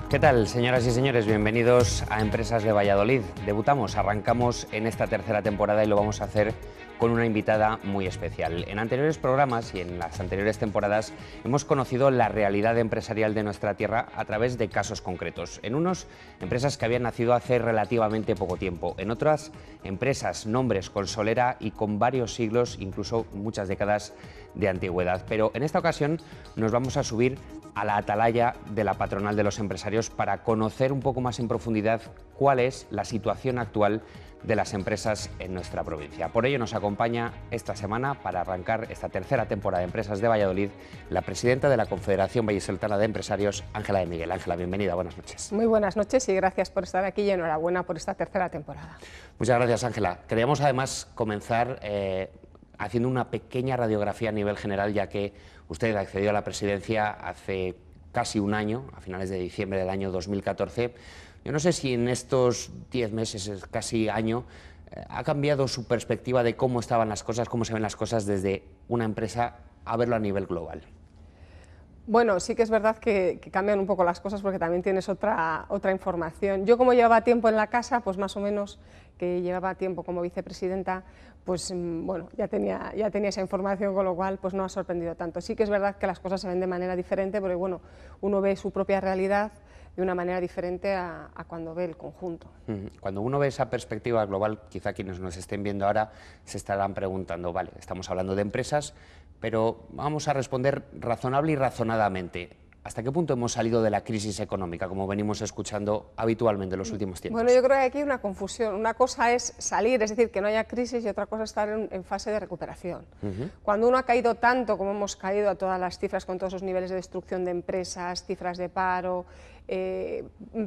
¿Qué tal, señoras y señores? Bienvenidos a Empresas de Valladolid. Debutamos, arrancamos en esta tercera temporada y lo vamos a hacer con una invitada muy especial. En anteriores programas y en las anteriores temporadas hemos conocido la realidad empresarial de nuestra tierra a través de casos concretos. En unos, empresas que habían nacido hace relativamente poco tiempo. En otras, empresas, nombres con solera y con varios siglos, incluso muchas décadas de antigüedad. Pero en esta ocasión nos vamos a subir a la atalaya de la patronal de los empresarios para conocer un poco más en profundidad cuál es la situación actual de las empresas en nuestra provincia. Por ello nos acompaña esta semana, para arrancar esta tercera temporada de Empresas de Valladolid, la presidenta de la Confederación Vallisoletana de Empresarios, Ángela de Miguel. Ángela, bienvenida, buenas noches. Muy buenas noches y gracias por estar aquí y enhorabuena por esta tercera temporada. Muchas gracias, Ángela. Queríamos además comenzar haciendo una pequeña radiografía a nivel general, ya que usted accedió a la presidencia hace casi un año, a finales de diciembre del año 2014. Yo no sé si en estos 10 meses, casi año, ha cambiado su perspectiva de cómo estaban las cosas, cómo se ven las cosas desde una empresa a verlo a nivel global. Bueno, sí que es verdad que cambian un poco las cosas porque también tienes otra información. Yo, como llevaba tiempo en la casa, pues más o menos que llevaba tiempo como vicepresidenta, pues bueno, ya tenía esa información, con lo cual pues no ha sorprendido tanto. Sí que es verdad que las cosas se ven de manera diferente porque bueno, uno ve su propia realidad de una manera diferente a cuando ve el conjunto. Cuando uno ve esa perspectiva global, quizá quienes nos estén viendo ahora se estarán preguntando, vale, estamos hablando de empresas, pero vamos a responder razonable y razonadamente. ¿Hasta qué punto hemos salido de la crisis económica, como venimos escuchando habitualmente en los últimos tiempos? Bueno, yo creo que aquí hay una confusión. Una cosa es salir, es decir, que no haya crisis, y otra cosa es estar en fase de recuperación. Cuando uno ha caído tanto como hemos caído a todas las cifras, con todos esos niveles de destrucción de empresas, cifras de paro,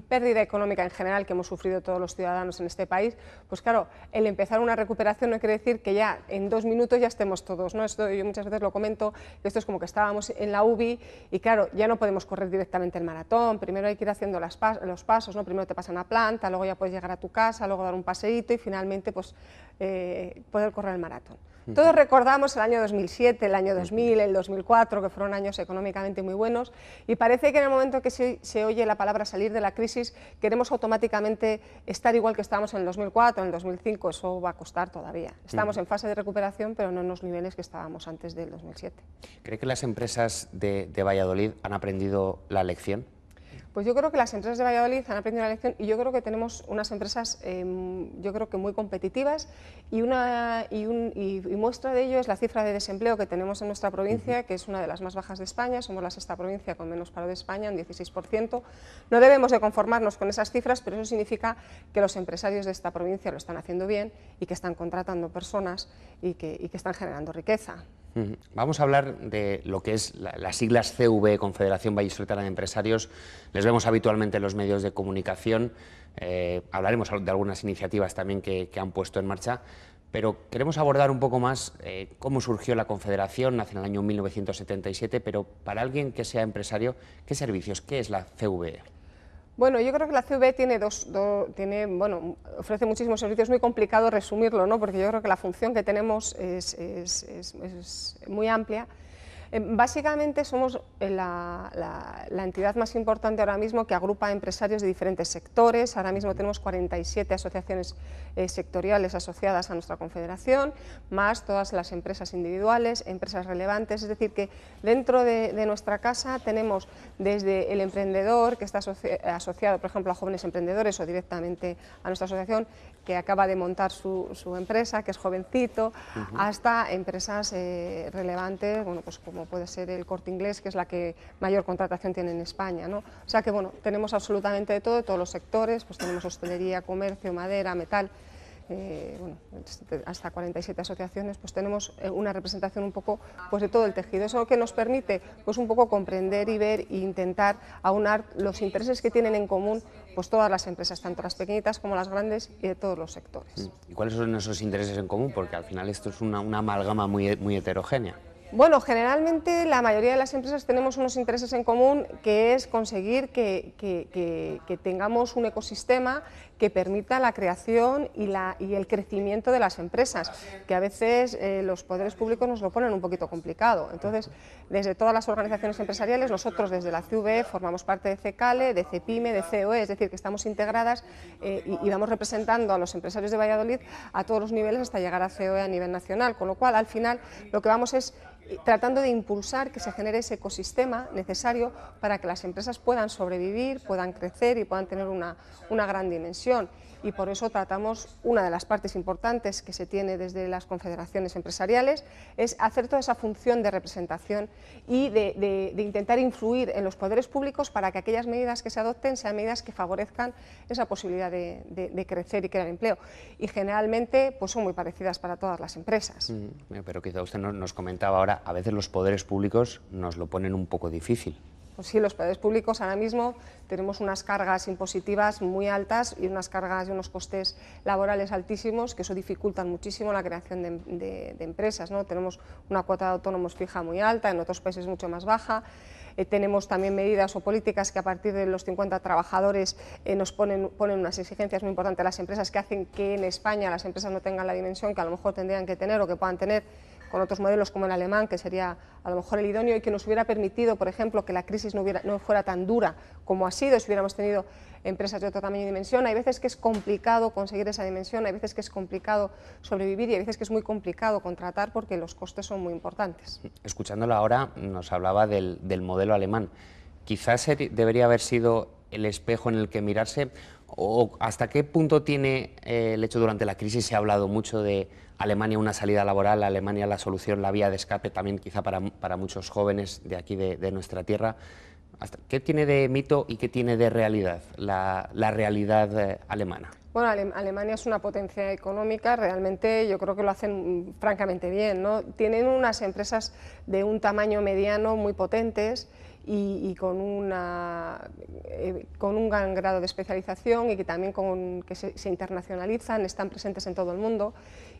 pérdida económica en general que hemos sufrido todos los ciudadanos en este país, pues claro, el empezar una recuperación no quiere decir que ya en 2 minutos ya estemos todos, ¿no? Esto yo muchas veces lo comento, esto es como que estábamos en la UBI y claro, ya no podemos correr directamente el maratón, primero hay que ir haciendo los pasos, ¿no? Primero te pasan a planta, luego ya puedes llegar a tu casa, luego dar un paseíto y finalmente pues poder correr el maratón. Todos recordamos el año 2007, el año 2000, el 2004, que fueron años económicamente muy buenos, y parece que en el momento que se oye la palabra salir de la crisis, queremos automáticamente estar igual que estábamos en el 2004, en el 2005, eso va a costar todavía. Estamos en fase de recuperación, pero no en los niveles que estábamos antes del 2007. ¿Cree que las empresas de Valladolid han aprendido la lección? Pues yo creo que las empresas de Valladolid han aprendido la lección y yo creo que tenemos unas empresas yo creo que muy competitivas y muestra de ello es la cifra de desempleo que tenemos en nuestra provincia, que es una de las más bajas de España, somos la 6ª provincia con menos paro de España, un 16%. No debemos de conformarnos con esas cifras, pero eso significa que los empresarios de esta provincia lo están haciendo bien y que están contratando personas y que están generando riqueza. Vamos a hablar de lo que es las siglas CV, Confederación Vallisoletana de Empresarios. Les vemos habitualmente en los medios de comunicación. Hablaremos de algunas iniciativas también que han puesto en marcha, pero queremos abordar un poco más cómo surgió la Confederación. Nace en el año 1977, pero para alguien que sea empresario, ¿qué servicios, qué es la CV? Bueno, yo creo que la CV ofrece muchísimos servicios, es muy complicado resumirlo, ¿no? Porque yo creo que la función que tenemos es muy amplia. Básicamente somos la entidad más importante ahora mismo que agrupa empresarios de diferentes sectores. Ahora mismo tenemos 47 asociaciones sectoriales asociadas a nuestra confederación, más todas las empresas individuales, empresas relevantes. Es decir, que dentro de nuestra casa tenemos desde el emprendedor, que está asociado, por ejemplo, a jóvenes emprendedores o directamente a nuestra asociación, que acaba de montar su empresa, que es jovencito, hasta empresas relevantes, bueno, pues como puede ser el Corte Inglés, que es la que mayor contratación tiene en España, ¿no? O sea que bueno, tenemos absolutamente de todo, de todos los sectores, pues tenemos hostelería, comercio, madera, metal, bueno, hasta 47 asociaciones, pues tenemos una representación un poco pues de todo el tejido. Eso que nos permite pues un poco comprender y ver e intentar aunar los intereses que tienen en común pues todas las empresas, tanto las pequeñitas como las grandes y de todos los sectores. ¿Y cuáles son esos intereses en común? Porque al final esto es una amalgama muy heterogénea. Bueno, generalmente la mayoría de las empresas tenemos unos intereses en común, que es conseguir que tengamos un ecosistema que permita la creación y el crecimiento de las empresas, que a veces los poderes públicos nos lo ponen un poquito complicado. Entonces, desde todas las organizaciones empresariales, nosotros desde la CVE formamos parte de CECALE, de CEPIME, de COE, es decir, que estamos integradas y vamos representando a los empresarios de Valladolid a todos los niveles hasta llegar a COE a nivel nacional, con lo cual al final lo que vamos es tratando de impulsar que se genere ese ecosistema necesario para que las empresas puedan sobrevivir, puedan crecer y puedan tener una gran dimensión. Y por eso tratamos, una de las partes importantes que se tiene desde las confederaciones empresariales es hacer toda esa función de representación y de intentar influir en los poderes públicos para que aquellas medidas que se adopten sean medidas que favorezcan esa posibilidad de crecer y crear empleo. Y generalmente pues son muy parecidas para todas las empresas. Pero quizá usted nos comentaba ahora, a veces los poderes públicos nos lo ponen un poco difícil. Pues sí, los poderes públicos ahora mismo tenemos unas cargas impositivas muy altas y unas cargas y unos costes laborales altísimos, que eso dificultan muchísimo la creación de empresas, ¿no? Tenemos una cuota de autónomos fija muy alta, en otros países mucho más baja. Tenemos también medidas o políticas que a partir de los 50 trabajadores nos ponen unas exigencias muy importantes a las empresas que hacen que en España las empresas no tengan la dimensión que a lo mejor tendrían que tener o que puedan tener con otros modelos como el alemán, que sería a lo mejor el idóneo y que nos hubiera permitido, por ejemplo, que la crisis no fuera tan dura como ha sido si hubiéramos tenido empresas de otro tamaño y dimensión. Hay veces que es complicado conseguir esa dimensión, hay veces que es complicado sobrevivir y hay veces que es muy complicado contratar porque los costes son muy importantes. Escuchándolo ahora, nos hablaba del modelo alemán. Quizás debería haber sido el espejo en el que mirarse, o hasta qué punto tiene el hecho durante la crisis. Se ha hablado mucho de Alemania una salida laboral, Alemania la solución, la vía de escape también quizá para muchos jóvenes de aquí de nuestra tierra. ¿Qué tiene de mito y qué tiene de realidad la realidad alemana? Bueno, Alemania es una potencia económica, realmente yo creo que lo hacen francamente bien, ¿no? Tienen unas empresas de un tamaño mediano muy potentes y con un gran grado de especialización y que también que se internacionalizan, están presentes en todo el mundo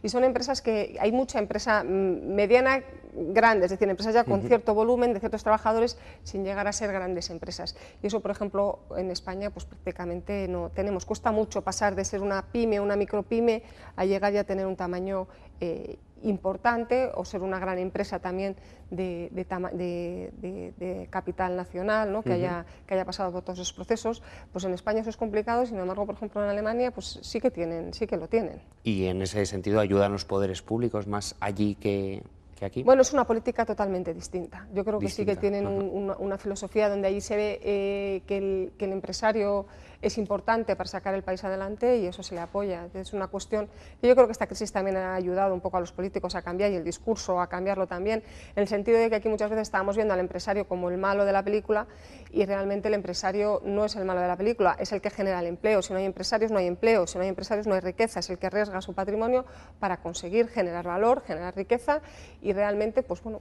y son empresas que hay mucha empresa mediana, grande, es decir, empresas ya con cierto volumen de ciertos trabajadores sin llegar a ser grandes empresas. Y eso, por ejemplo, en España pues prácticamente no tenemos, cuesta mucho pasar de ser una pyme, una micropyme, a llegar ya a tener un tamaño importante o ser una gran empresa también de capital nacional, ¿no? que haya pasado por todos esos procesos. Pues en España eso es complicado, sin embargo, por ejemplo, en Alemania pues sí que lo tienen. Y en ese sentido ayudan los poderes públicos más allí que aquí. Bueno, es una política totalmente distinta. Yo creo que sí que tienen una filosofía donde allí se ve que el empresario es importante para sacar el país adelante y eso se le apoya. Es una cuestión, yo creo que esta crisis también ha ayudado un poco a los políticos a cambiar y el discurso a cambiarlo también, en el sentido de que aquí muchas veces estábamos viendo al empresario como el malo de la película y realmente el empresario no es el malo de la película, es el que genera el empleo. Si no hay empresarios no hay empleo, si no hay empresarios no hay riqueza, es el que arriesga su patrimonio para conseguir generar valor, generar riqueza y realmente pues, bueno,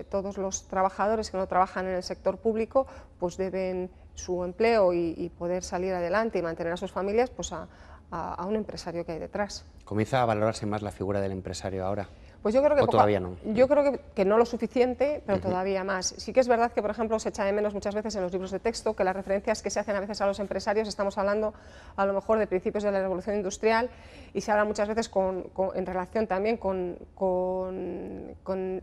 todos los trabajadores que no trabajan en el sector público pues deben su empleo y poder salir adelante y mantener a sus familias pues a un empresario que hay detrás. ¿Comienza a valorarse más la figura del empresario ahora? Pues yo creo que todavía no. Yo creo que no lo suficiente, pero todavía más. Sí que es verdad que, por ejemplo, se echa de menos muchas veces en los libros de texto que las referencias que se hacen a veces a los empresarios, estamos hablando a lo mejor de principios de la Revolución Industrial y se habla muchas veces en relación también con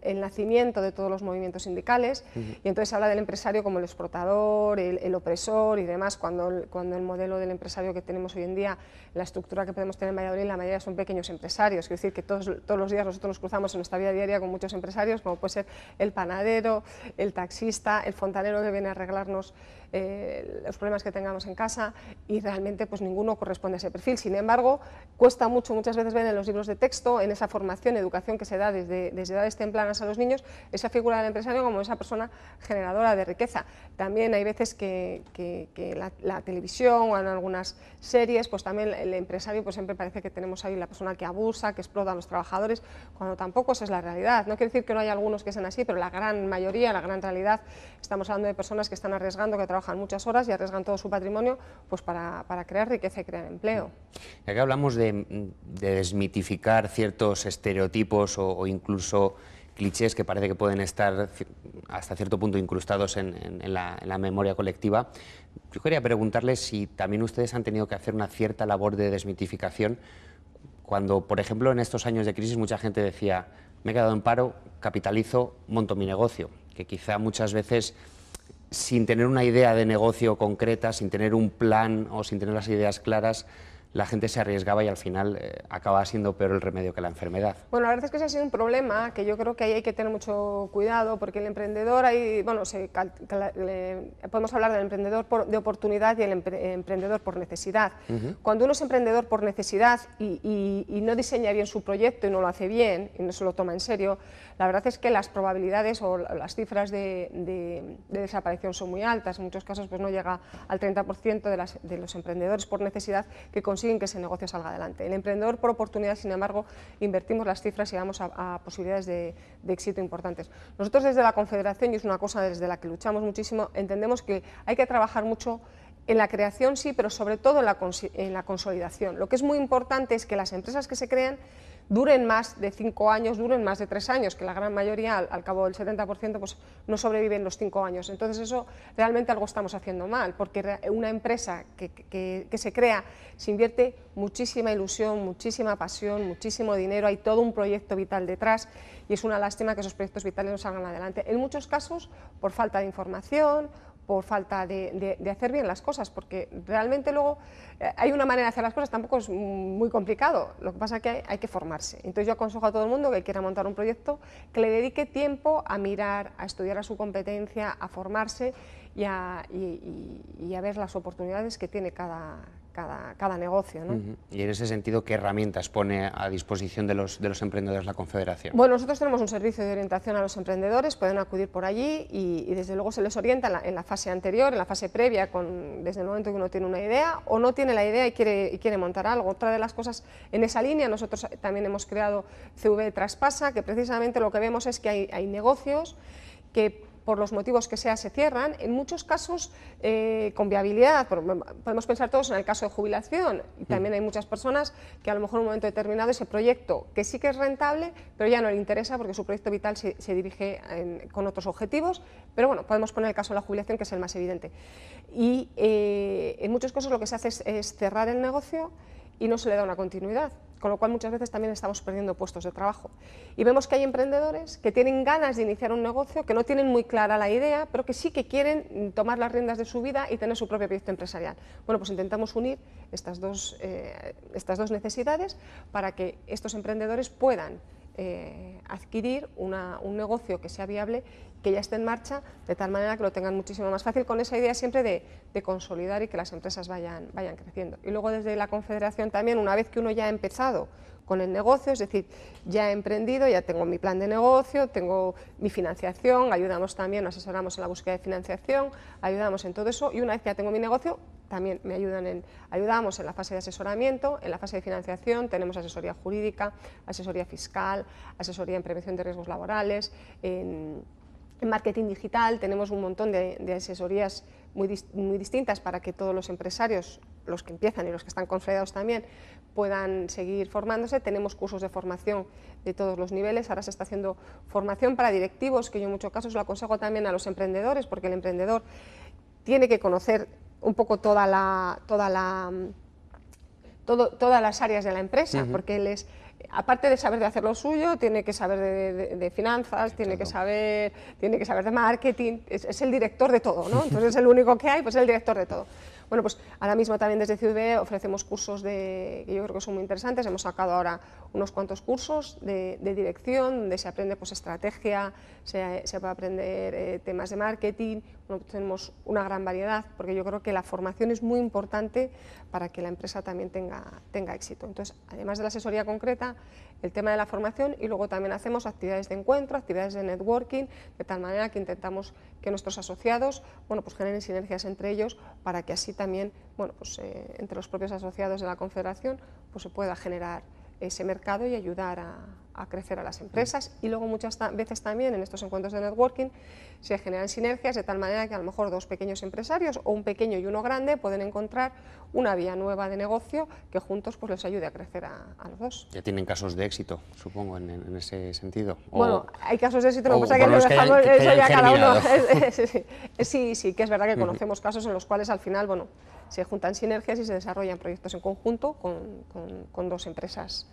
el nacimiento de todos los movimientos sindicales y entonces se habla del empresario como el explotador, el opresor y demás, cuando el modelo del empresario que tenemos hoy en día, la estructura que podemos tener en Valladolid, la mayoría son pequeños empresarios. Quiero decir que todos los días nosotros nos cruzamos en nuestra vida diaria con muchos empresarios, como puede ser el panadero, el taxista, el fontanero que viene a arreglarnos los problemas que tengamos en casa y realmente pues ninguno corresponde a ese perfil. Sin embargo, cuesta mucho muchas veces ver en los libros de texto, en esa formación, educación que se da desde edades tempranas a los niños, esa figura del empresario como esa persona generadora de riqueza. También hay veces que la televisión o en algunas series, pues también el empresario pues siempre parece que tenemos ahí la persona que abusa, que explota a los trabajadores, cuando tampoco esa es la realidad. No quiere decir que no haya algunos que sean así, pero la gran mayoría, la gran realidad, estamos hablando de personas que están arriesgando, que trabajan muchas horas y arriesgan todo su patrimonio pues para crear riqueza y crear empleo. Ya que hablamos de desmitificar ciertos estereotipos o incluso clichés que parece que pueden estar hasta cierto punto incrustados en la memoria colectiva, Yo quería preguntarles si también ustedes han tenido que hacer una cierta labor de desmitificación cuando, por ejemplo, en estos años de crisis mucha gente decía, me he quedado en paro, capitalizo, monto mi negocio, que quizá muchas veces sin tener una idea de negocio concreta, sin tener un plan o sin tener las ideas claras, la gente se arriesgaba y al final acababa siendo peor el remedio que la enfermedad. Bueno, la verdad es que ese ha sido un problema que yo creo que ahí hay que tener mucho cuidado, porque el emprendedor, podemos hablar del emprendedor de oportunidad y el emprendedor por necesidad. Cuando uno es emprendedor por necesidad y no diseña bien su proyecto y no lo hace bien y no se lo toma en serio, la verdad es que las probabilidades o las cifras de desaparición son muy altas. En muchos casos pues no llega al 30% de los emprendedores por necesidad que consiguen que ese negocio salga adelante. El emprendedor por oportunidad, sin embargo, invertimos las cifras y vamos a posibilidades de éxito importantes. Nosotros desde la Confederación, y es una cosa desde la que luchamos muchísimo, entendemos que hay que trabajar mucho en la creación, sí, pero sobre todo en la consolidación. Lo que es muy importante es que las empresas que se crean duren más de 5 años, duren más de 3 años, que la gran mayoría, al cabo del 70%, pues no sobreviven los 5 años. Entonces eso realmente algo estamos haciendo mal, porque una empresa que se crea se invierte muchísima ilusión, muchísima pasión, muchísimo dinero, hay todo un proyecto vital detrás y es una lástima que esos proyectos vitales no salgan adelante. En muchos casos por falta de información, por falta de hacer bien las cosas, porque realmente luego hay una manera de hacer las cosas, tampoco es muy complicado, lo que pasa es que hay que formarse. Entonces yo aconsejo a todo el mundo que quiera montar un proyecto que le dedique tiempo a mirar, a estudiar a su competencia, a formarse y a ver las oportunidades que tiene cada negocio, ¿no? Y en ese sentido, ¿qué herramientas pone a disposición de los emprendedores la Confederación? Bueno, nosotros tenemos un servicio de orientación a los emprendedores, pueden acudir por allí y desde luego se les orienta en la fase anterior, en la fase previa, desde el momento que uno tiene una idea o no tiene la idea y quiere montar algo. Otra de las cosas en esa línea, nosotros también hemos creado CV Traspasa, que precisamente lo que vemos es que hay negocios que por los motivos que sea se cierran, en muchos casos con viabilidad, podemos pensar todos en el caso de jubilación, y también hay muchas personas que a lo mejor en un momento determinado ese proyecto que sí que es rentable, pero ya no le interesa porque su proyecto vital se dirige con otros objetivos, pero bueno, podemos poner el caso de la jubilación que es el más evidente. Y en muchos casos lo que se hace es cerrar el negocio y no se le da una continuidad, con lo cual muchas veces también estamos perdiendo puestos de trabajo. Y vemos que hay emprendedores que tienen ganas de iniciar un negocio, que no tienen muy clara la idea, pero que sí que quieren tomar las riendas de su vida y tener su propio proyecto empresarial. Bueno, pues intentamos unir estas dos necesidades para que estos emprendedores puedan adquirir un negocio que sea viable, que ya esté en marcha, de tal manera que lo tengan muchísimo más fácil, con esa idea siempre de consolidar y que las empresas vayan creciendo. Y luego desde la Confederación también, una vez que uno ya ha empezado con el negocio, es decir, ya he emprendido, ya tengo mi plan de negocio, tengo mi financiación, ayudamos también, asesoramos en la búsqueda de financiación, ayudamos en todo eso, y una vez que ya tengo mi negocio, también ayudamos en la fase de asesoramiento, en la fase de financiación, tenemos asesoría jurídica, asesoría fiscal, asesoría en prevención de riesgos laborales, en marketing digital, tenemos un montón de asesorías muy distintas para que todos los empresarios, los que empiezan y los que están consolidados también, puedan seguir formándose. Tenemos cursos de formación de todos los niveles, ahora se está haciendo formación para directivos, que yo en muchos casos lo aconsejo también a los emprendedores, porque el emprendedor tiene que conocer un poco todas las áreas de la empresa, porque él es, aparte de saber de hacer lo suyo, tiene que saber de finanzas, tiene que saber de marketing, es el director de todo, ¿no? Entonces es el único que hay, pues es el director de todo. Bueno, pues ahora mismo también desde CVB ofrecemos cursos que yo creo que son muy interesantes. Hemos sacado ahora unos cuantos cursos de dirección, donde se aprende pues estrategia, se va a aprender temas de marketing. Bueno, pues tenemos una gran variedad, porque yo creo que la formación es muy importante para que la empresa también tenga éxito. Entonces, además de la asesoría concreta, el tema de la formación, y luego también hacemos actividades de encuentro, actividades de networking, de tal manera que intentamos que nuestros asociados, bueno, pues generen sinergias entre ellos, para que así también, bueno, pues entre los propios asociados de la Confederación, pues se pueda generar ese mercado y ayudar a crecer a las empresas, y luego muchas veces también en estos encuentros de networking se generan sinergias de tal manera que a lo mejor dos pequeños empresarios o un pequeño y uno grande pueden encontrar una vía nueva de negocio que juntos pues les ayude a crecer a los dos. Ya tienen casos de éxito, supongo, en ese sentido. Bueno, hay casos de éxito, lo que pasa es que lo dejamos eso ya cada uno. Sí, que es verdad que conocemos casos en los cuales al final, bueno, se juntan sinergias y se desarrollan proyectos en conjunto con dos empresas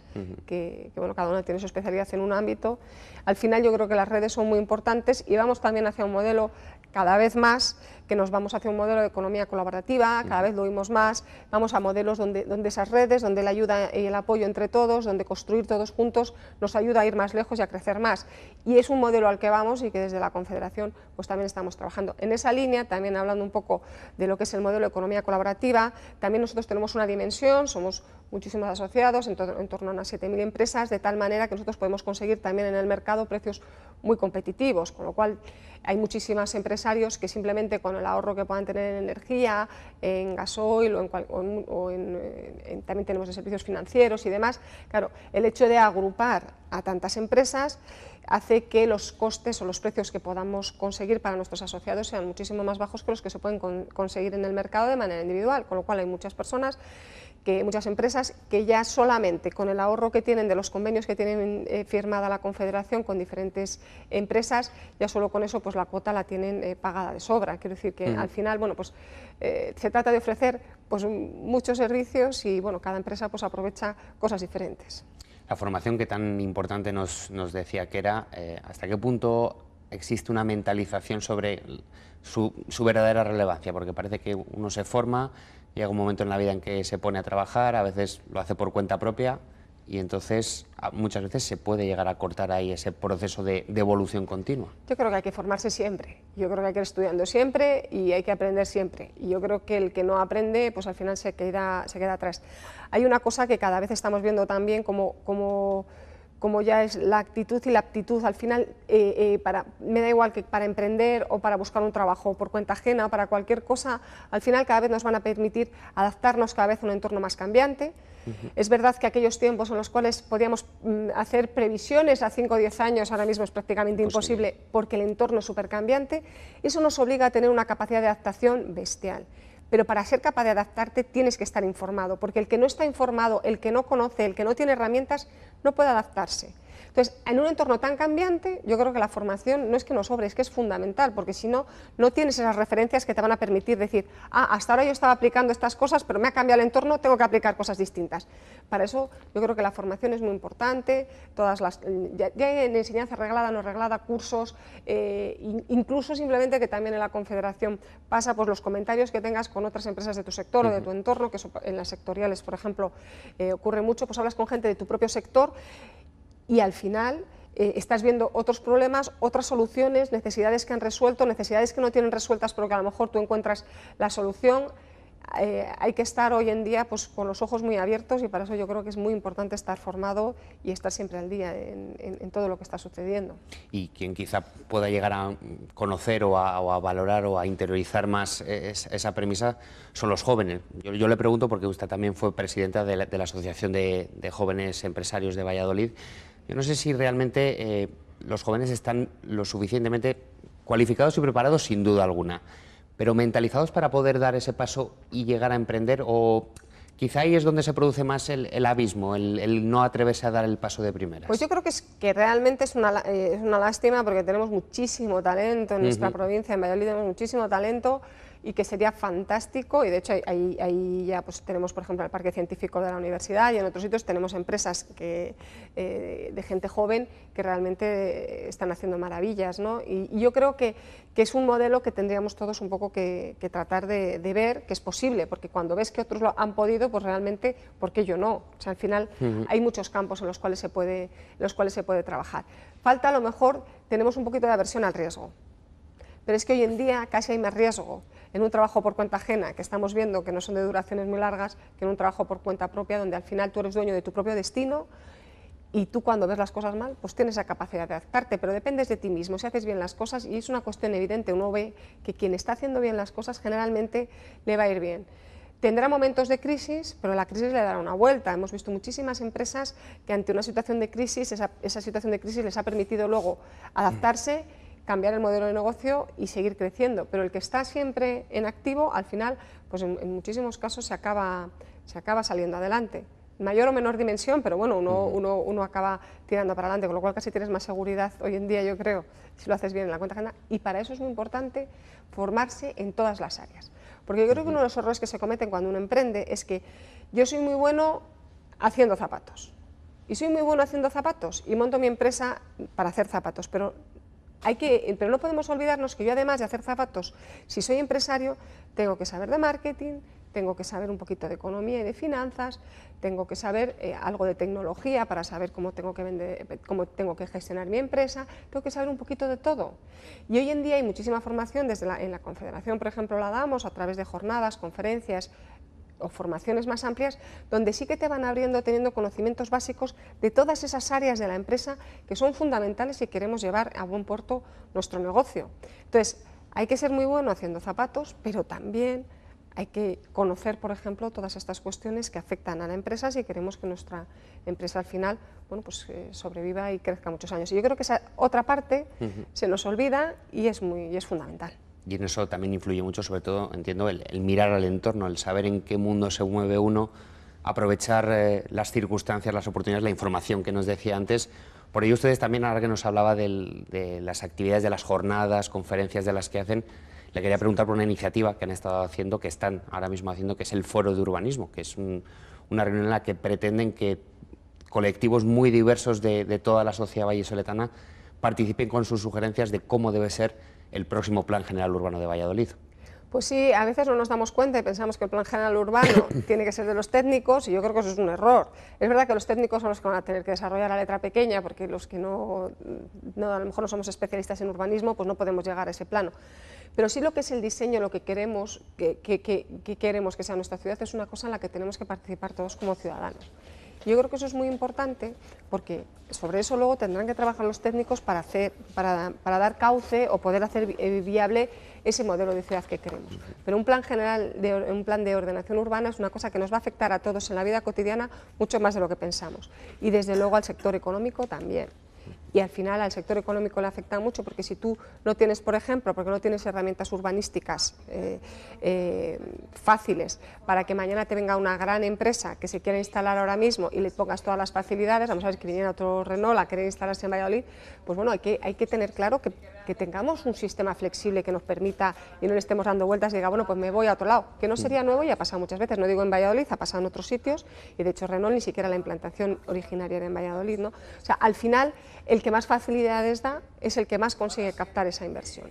que, bueno, cada una tiene su especialidad en un ámbito. Al final yo creo que las redes son muy importantes y vamos también hacia un modelo cada vez más, que nos vamos hacia un modelo de economía colaborativa, cada vez lo oímos más, vamos a modelos donde esas redes, donde la ayuda y el apoyo entre todos, donde construir todos juntos nos ayuda a ir más lejos y a crecer más. Y es un modelo al que vamos y que desde la Confederación pues también estamos trabajando. En esa línea, también hablando un poco de lo que es el modelo de economía colaborativa, también nosotros tenemos una dimensión, somos muchísimos asociados, en torno a unas 7.000 empresas, de tal manera que nosotros podemos conseguir también en el mercado precios muy competitivos, con lo cual hay muchísimos empresarios que simplemente con el ahorro que puedan tener en energía, en gasoil también tenemos de servicios financieros y demás, claro, el hecho de agrupar a tantas empresas hace que los costes o los precios que podamos conseguir para nuestros asociados sean muchísimo más bajos que los que se pueden conseguir en el mercado de manera individual, con lo cual hay muchas personas, muchas empresas que ya solamente con el ahorro que tienen de los convenios que tienen firmada la Confederación con diferentes empresas, ya solo con eso pues la cuota la tienen pagada de sobra. Quiero decir que al final, bueno, pues se trata de ofrecer pues muchos servicios y bueno, cada empresa pues aprovecha cosas diferentes. La formación que tan importante nos decía que era, ¿hasta qué punto existe una mentalización sobre su verdadera relevancia? Porque parece que uno se forma, llega un momento en la vida en que se pone a trabajar, a veces lo hace por cuenta propia y entonces muchas veces se puede llegar a cortar ahí ese proceso de evolución continua. Yo creo que hay que formarse siempre, yo creo que hay que ir estudiando siempre y hay que aprender siempre. Y yo creo que el que no aprende, pues al final se queda atrás. Hay una cosa que cada vez estamos viendo también como ya es la actitud y la aptitud, al final me da igual que para emprender o para buscar un trabajo por cuenta ajena o para cualquier cosa, al final cada vez nos van a permitir adaptarnos cada vez a un entorno más cambiante. Es verdad que aquellos tiempos en los cuales podíamos hacer previsiones a 5 o 10 años, ahora mismo es prácticamente imposible porque el entorno es súper cambiante, eso nos obliga a tener una capacidad de adaptación bestial. Pero para ser capaz de adaptarte tienes que estar informado, porque el que no está informado, el que no conoce, el que no tiene herramientas, no puede adaptarse. Entonces, en un entorno tan cambiante, yo creo que la formación no es que nos sobre, es que es fundamental, porque si no, no tienes esas referencias que te van a permitir decir, hasta ahora yo estaba aplicando estas cosas, pero me ha cambiado el entorno, tengo que aplicar cosas distintas. Para eso, yo creo que la formación es muy importante, ya en enseñanza reglada, no reglada, cursos, incluso simplemente que también en la Confederación pasa pues, los comentarios que tengas con otras empresas de tu sector o de tu entorno, que en las sectoriales, por ejemplo, ocurre mucho, pues hablas con gente de tu propio sector, y al final estás viendo otros problemas, otras soluciones, necesidades que han resuelto, necesidades que no tienen resueltas, pero que a lo mejor tú encuentras la solución. Hay que estar hoy en día pues, con los ojos muy abiertos y para eso yo creo que es muy importante estar formado y estar siempre al día en todo lo que está sucediendo. Y quien quizá pueda llegar a conocer o a valorar o a interiorizar más esa premisa son los jóvenes. Yo le pregunto porque usted también fue presidenta de la Asociación de Jóvenes Empresarios de Valladolid. Yo no sé si realmente los jóvenes están lo suficientemente cualificados y preparados, sin duda alguna, pero mentalizados para poder dar ese paso y llegar a emprender, o quizá ahí es donde se produce más el abismo, el no atreverse a dar el paso de primeras. Pues yo creo que realmente es una lástima porque tenemos muchísimo talento en nuestra provincia, en Valladolid tenemos muchísimo talento y que sería fantástico, y de hecho ahí ya pues, tenemos por ejemplo el Parque Científico de la Universidad y en otros sitios tenemos empresas de gente joven que realmente están haciendo maravillas, ¿no? Y yo creo que es un modelo que tendríamos todos un poco que tratar de ver que es posible, porque cuando ves que otros lo han podido, pues realmente, ¿por qué yo no? O sea, al final hay muchos campos en los cuales se puede trabajar. Falta a lo mejor, tenemos un poquito de aversión al riesgo, pero es que hoy en día casi hay más riesgo en un trabajo por cuenta ajena, que estamos viendo que no son de duraciones muy largas, que en un trabajo por cuenta propia, donde al final tú eres dueño de tu propio destino y tú cuando ves las cosas mal, pues tienes esa capacidad de adaptarte, pero dependes de ti mismo, si haces bien las cosas, y es una cuestión evidente, uno ve que quien está haciendo bien las cosas generalmente le va a ir bien. Tendrá momentos de crisis, pero la crisis le dará una vuelta. Hemos visto muchísimas empresas que ante una situación de crisis, esa situación de crisis les ha permitido luego adaptarse, cambiar el modelo de negocio y seguir creciendo. Pero el que está siempre en activo, al final, pues en muchísimos casos se acaba saliendo adelante. Mayor o menor dimensión, pero bueno, uno acaba tirando para adelante, con lo cual casi tienes más seguridad hoy en día, yo creo, si lo haces bien en la cuenta agenda, y para eso es muy importante formarse en todas las áreas. Porque yo creo que uno de los errores que se cometen cuando uno emprende es que yo soy muy bueno haciendo zapatos, y soy muy bueno haciendo zapatos, y monto mi empresa para hacer zapatos, pero no podemos olvidarnos que yo, además de hacer zapatos, si soy empresario, tengo que saber de marketing, tengo que saber un poquito de economía y de finanzas, tengo que saber algo de tecnología para saber cómo tengo que vender, cómo tengo que gestionar mi empresa, tengo que saber un poquito de todo. Y hoy en día hay muchísima formación, en la Confederación, por ejemplo, la damos a través de jornadas, conferencias o formaciones más amplias, donde sí que te van abriendo, teniendo conocimientos básicos de todas esas áreas de la empresa que son fundamentales si queremos llevar a buen puerto nuestro negocio. Entonces, hay que ser muy bueno haciendo zapatos, pero también hay que conocer, por ejemplo, todas estas cuestiones que afectan a la empresa si queremos que nuestra empresa al final, bueno, pues, sobreviva y crezca muchos años. Y yo creo que esa otra parte se nos olvida y es fundamental. Y en eso también influye mucho, sobre todo, entiendo, el mirar al entorno, el saber en qué mundo se mueve uno, aprovechar las circunstancias, las oportunidades, la información que nos decía antes. Por ello ustedes también, ahora que nos hablaba de las actividades, de las jornadas, conferencias de las que hacen, le quería preguntar por una iniciativa que han estado haciendo, que están ahora mismo haciendo, que es el Foro de Urbanismo, que es una reunión en la que pretenden que colectivos muy diversos de toda la sociedad vallisoletana participen con sus sugerencias de cómo debe ser el próximo Plan General Urbano de Valladolid. Pues sí, a veces no nos damos cuenta y pensamos que el Plan General Urbano tiene que ser de los técnicos, y yo creo que eso es un error. Es verdad que los técnicos son los que van a tener que desarrollar la letra pequeña, porque los que a lo mejor no somos especialistas en urbanismo, pues no podemos llegar a ese plano. Pero sí lo que es el diseño, lo que queremos que queremos que sea nuestra ciudad, es una cosa en la que tenemos que participar todos como ciudadanos. Yo creo que eso es muy importante, porque sobre eso luego tendrán que trabajar los técnicos para dar cauce o poder hacer viable ese modelo de ciudad que queremos. Pero un plan general, un plan de ordenación urbana es una cosa que nos va a afectar a todos en la vida cotidiana mucho más de lo que pensamos, y desde luego al sector económico también. Y al final al sector económico le afecta mucho, porque si tú no tienes, por ejemplo, porque no tienes herramientas urbanísticas fáciles para que mañana te venga una gran empresa que se quiera instalar ahora mismo y le pongas todas las facilidades, vamos a ver que viniera otro Renault a querer instalarse en Valladolid, pues bueno, hay que tener claro que tengamos un sistema flexible que nos permita, y no le estemos dando vueltas y diga, bueno, pues me voy a otro lado, que no sería nuevo y ha pasado muchas veces, no digo en Valladolid, ha pasado en otros sitios, y de hecho Renault ni siquiera la implantación originaria era en Valladolid, ¿no? O sea, al final el que más facilidades da es el que más consigue captar esa inversión.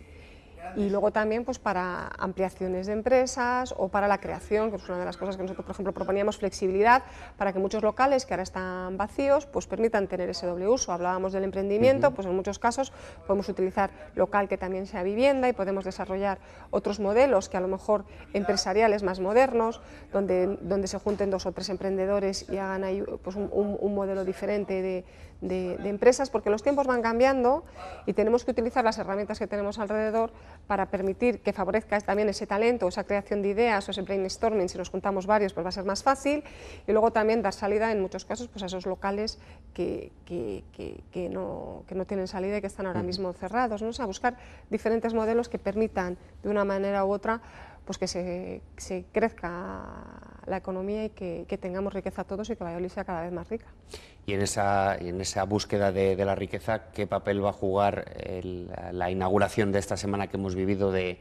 Y luego también pues para ampliaciones de empresas o para la creación, que es una de las cosas que nosotros, por ejemplo, proponíamos, flexibilidad para que muchos locales que ahora están vacíos pues permitan tener ese doble uso. Hablábamos del emprendimiento, pues en muchos casos podemos utilizar local que también sea vivienda, y podemos desarrollar otros modelos que a lo mejor empresariales más modernos, donde se junten 2 o 3 emprendedores y hagan ahí pues un modelo diferente de empresas, porque los tiempos van cambiando y tenemos que utilizar las herramientas que tenemos alrededor para permitir que favorezca también ese talento, esa creación de ideas o ese brainstorming. Si nos juntamos varios, pues va a ser más fácil, y luego también dar salida en muchos casos pues a esos locales que no tienen salida y que están ahora mismo cerrados, ¿no? O sea, buscar diferentes modelos que permitan de una manera u otra pues que se crezca la economía y que tengamos riqueza todos y que Valladolid sea cada vez más rica. Y en esa búsqueda de la riqueza, ¿qué papel va a jugar la inauguración de esta semana que hemos vivido de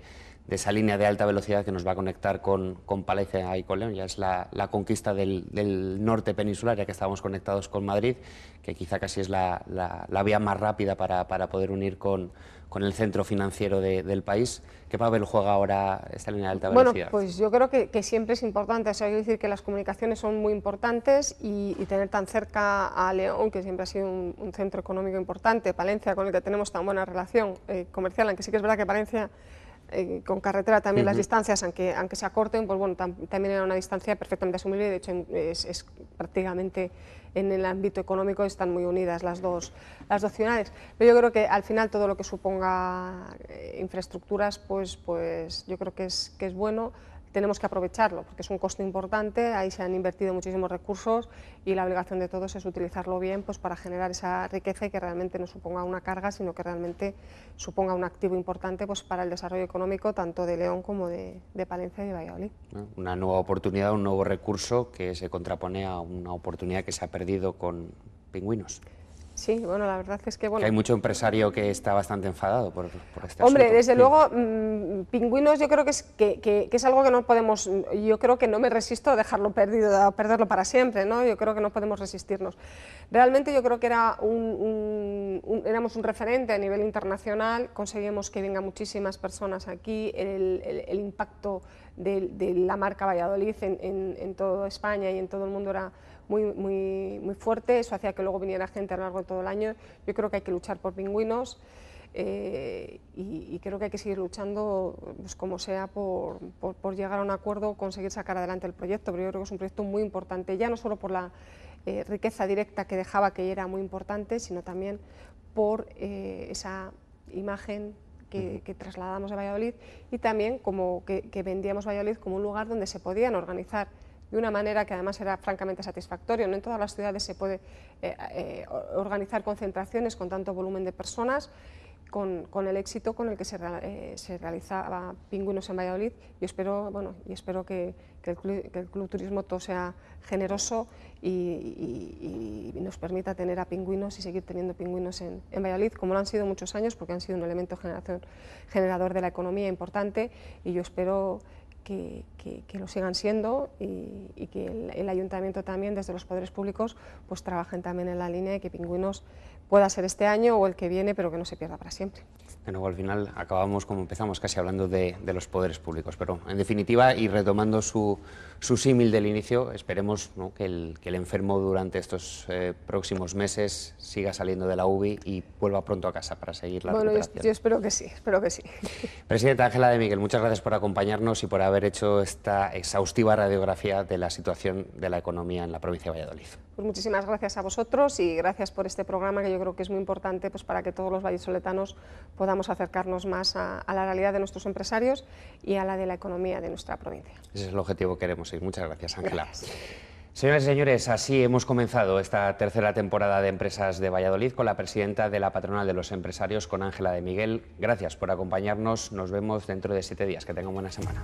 esa línea de alta velocidad que nos va a conectar con Palencia y con León? Ya es la conquista del norte peninsular, ya que estábamos conectados con Madrid, que quizá casi es la vía más rápida para poder unir con el centro financiero del país. ¿Qué papel juega ahora esta línea de alta velocidad? Bueno, pues yo creo que siempre es importante, o sea, hay que decir que las comunicaciones son muy importantes, y tener tan cerca a León, que siempre ha sido un centro económico importante, Palencia, con el que tenemos tan buena relación comercial, aunque sí que es verdad que Palencia con carretera también las distancias, aunque se acorten, pues bueno, también era una distancia perfectamente asumible, y de hecho es prácticamente en el ámbito económico están muy unidas las dos ciudades. Pero yo creo que al final todo lo que suponga infraestructuras, pues yo creo que es bueno, tenemos que aprovecharlo, porque es un coste importante, ahí se han invertido muchísimos recursos y la obligación de todos es utilizarlo bien, pues para generar esa riqueza y que realmente no suponga una carga, sino que realmente suponga un activo importante pues para el desarrollo económico tanto de León como de Palencia y de Valladolid. Una nueva oportunidad, un nuevo recurso que se contrapone a una oportunidad que se ha perdido con Pingüinos. Sí, bueno, la verdad es que... Bueno, que hay mucho empresario que está bastante enfadado por este hombre, asunto. desde luego, Pingüinos yo creo que es algo que no podemos, yo creo que no me resisto a dejarlo perdido, a perderlo para siempre, ¿no? Yo creo que no podemos resistirnos. Realmente yo creo que éramos un referente a nivel internacional, conseguimos que vengan muchísimas personas aquí, el impacto de la marca Valladolid en toda España y en todo el mundo era muy fuerte, eso hacía que luego viniera gente a lo largo de todo el año. Yo creo que hay que luchar por Pingüinos y creo que hay que seguir luchando pues, como sea por llegar a un acuerdo, conseguir sacar adelante el proyecto, pero yo creo que es un proyecto muy importante, ya no solo por la riqueza directa que dejaba, que era muy importante, sino también por esa imagen que trasladamos a Valladolid y también como que vendíamos Valladolid como un lugar donde se podían organizar de una manera que además era francamente satisfactorio. No en todas las ciudades se puede organizar concentraciones con tanto volumen de personas, con el éxito con el que se realizaba Pingüinos en Valladolid. Yo espero, espero que el Club Turismo todo sea generoso y nos permita tener a Pingüinos y seguir teniendo Pingüinos en Valladolid, como lo han sido muchos años, porque han sido un elemento generador de la economía importante, y yo espero que lo sigan siendo y que el Ayuntamiento también, desde los poderes públicos, pues trabajen también en la línea de que Pingüinos pueda ser este año o el que viene, pero que no se pierda para siempre. De nuevo, al final acabamos como empezamos, casi hablando de los poderes públicos, pero en definitiva, y retomando su símil del inicio, esperemos, ¿no?, que el enfermo durante estos próximos meses siga saliendo de la UBI y vuelva pronto a casa para seguir la recuperación. Yo espero que sí, espero que sí. Presidenta Ángela de Miguel, muchas gracias por acompañarnos y por haber hecho esta exhaustiva radiografía de la situación de la economía en la provincia de Valladolid. Pues muchísimas gracias a vosotros y gracias por este programa, que yo creo que es muy importante pues, para que todos los vallisoletanos podamos acercarnos más a la realidad de nuestros empresarios y a la de la economía de nuestra provincia. Ese es el objetivo que queremos seguir. Muchas gracias, Ángela. Gracias. Señoras y señores, así hemos comenzado esta tercera temporada de Empresas de Valladolid con la presidenta de la Patronal de los Empresarios, con Ángela de Miguel. Gracias por acompañarnos. Nos vemos dentro de 7 días. Que tengan buena semana.